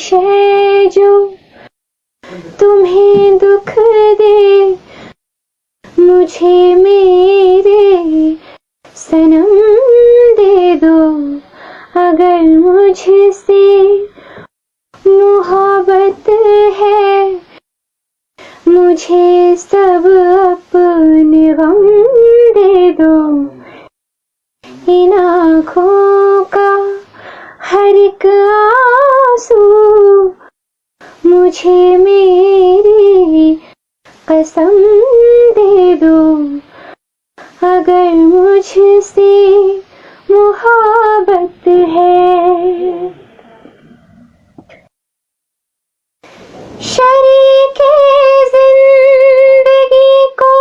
शय जो तुम्हें दुख दे, मुझे मेरे सनम दे दो। अगर मुझसे मोहब्बत है, मुझे सब अपने गम दे दो। इन आँखों का हर एक आंसू मुझे मेरी कसम दे दो। अगर मुझसे मोहब्बत है। शरीके जिंदगी को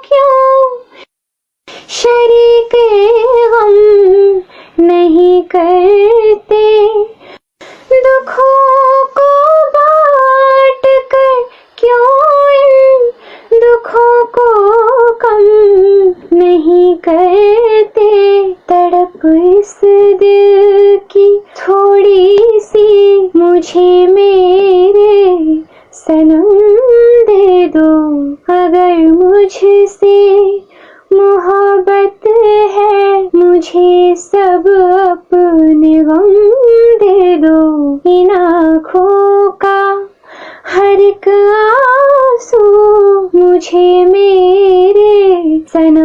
क्यों शरीके गम नहीं करते, दुखों को बांट कर क्यों इन दुखों को कम नहीं करते। तड़प इस दिल की थोड़ी सी मुझे मेरे सनम दे दो। अगर मुझसे मोहब्बत है, मुझे सब अपने गम दे दो। इन आँखों का हर एक आंसू मुझे मेरे सनम